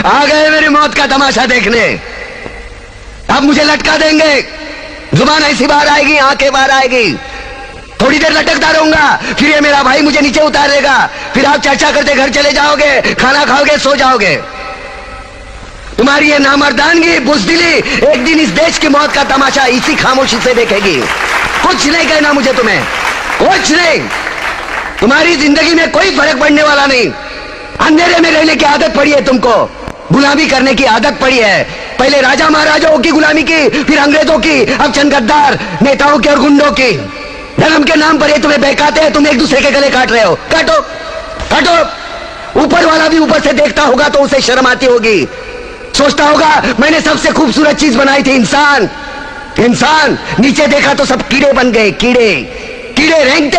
आ गए मेरी मौत का तमाशा देखने। अब मुझे लटका देंगे, जुबान ऐसी बाहर आएगी, आंखें बाहर आएगी, थोड़ी देर लटकता रहूंगा, फिर ये मेरा भाई मुझे नीचे उतार देगा, फिर आप चर्चा करते घर चले जाओगे, खाना खाओगे, सो जाओगे। तुम्हारी ये नामर्दानगी, बुज़दिली एक दिन इस देश की मौत का तमाशा इसी खामोशी से देखेगी। कुछ नहीं कहना मुझे, तुम्हें कुछ नहीं। तुम्हारी जिंदगी में कोई फर्क पड़ने वाला नहीं। अंधेरे में रहने की आदत पड़ी है तुमको, गुलामी करने की आदत पड़ी है। पहले राजा महाराजाओं की गुलामी की, फिर अंग्रेजों की, अब चंद गद्दार नेताओं की और गुंडों की। धर्म के नाम पर ये तुम्हें बहकाते हैं, तुम एक दूसरे के गले काट रहे हो। काटो काटो। ऊपर वाला भी ऊपर से देखता होगा तो उसे शर्म आती होगी, सोचता होगा मैंने सबसे खूबसूरत चीज बनाई थी, इंसान। इंसान नीचे देखा तो सब कीड़े बन गए, कीड़े कीड़े। रेंगते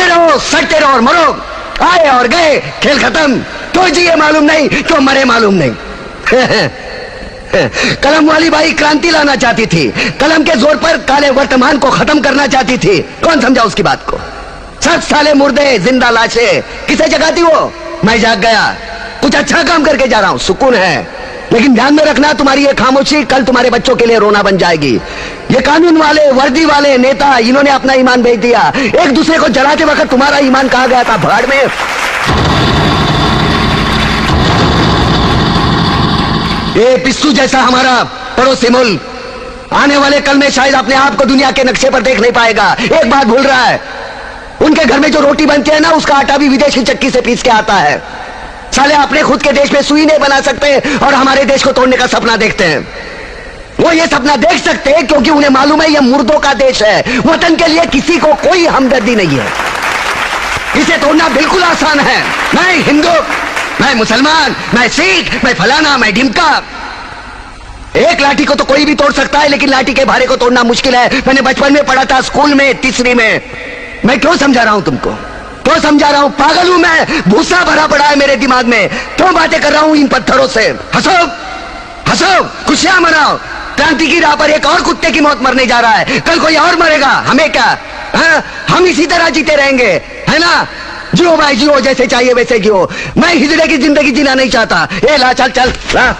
रहो, सड़ते रहो और मरो। आए और गए, खेल खत्म। क्यों जिए मालूम नहीं, क्यों मरे मालूम नहीं। कलम वाली बाई क्रांति लाना चाहती थी, कलम के जोर पर काले वर्तमान को खत्म करना चाहती थी। कौन समझा उसकी बात को? सब साले मुर्दे, जिंदा लाशें। किसे जगाती वो? मैं जाग गया, कुछ अच्छा काम करके जा रहा हूं, सुकून है। लेकिन ध्यान में रखना, तुम्हारी ये खामोशी कल तुम्हारे बच्चों के लिए रोना बन जाएगी। ये कानून वाले, वर्दी वाले नेता, इन्होंने अपना ईमान बेच दिया। एक दूसरे को जलाते वक्त तुम्हारा ईमान कहां गया था? भाड़ में। ये पिस्सू जैसा हमारा पड़ोसी मुल्क आने वाले कल में शायद अपने आप को दुनिया के नक्शे पर देख नहीं पाएगा। एक बात भूल रहा है, उनके घर में जो रोटी बनती है ना, उसका आटा भी विदेशी चक्की से पीस के आता है। साले अपने खुद के देश में सुई नहीं बना सकते और हमारे देश को तोड़ने का सपना देखते हैं। वो ये सपना देख सकते हैं क्योंकि उन्हें मालूम है ये मुर्दों का देश है। वतन के लिए किसी को कोई हमदर्दी नहीं है। इसे तोड़ना बिल्कुल आसान है। मैं हिंदू, मैं मुसलमान, मैं सिख, मैं फलाना, मैं ढिमका। एक लाठी को तो कोई भी तोड़ सकता है, लेकिन लाठी के भारे को तोड़ना मुश्किल है। मैंने बचपन में पढ़ा था, स्कूल में, तीसरी में। मैं क्यों समझा रहा हूं तुमको? क्यों समझा रहा हूं? पागल हूं मैं? भूसा भरा पड़ा है मेरे दिमाग में। क्यों बातें कर रहा हूं इन पत्थरों से? हंसो हंसो, खुशियां मनाओ। क्रांति की राह पर एक और कुत्ते की मौत मरने जा रहा है, कल कोई और मरेगा। हमें क्या? हाँ, हम इसी तरह जीते रहेंगे, है ना? जियो भाई जियो, जैसे चाहिए वैसे जियो। मैं हिजड़े की जिंदगी जीना नहीं चाहता। ए ला, चल चल ला।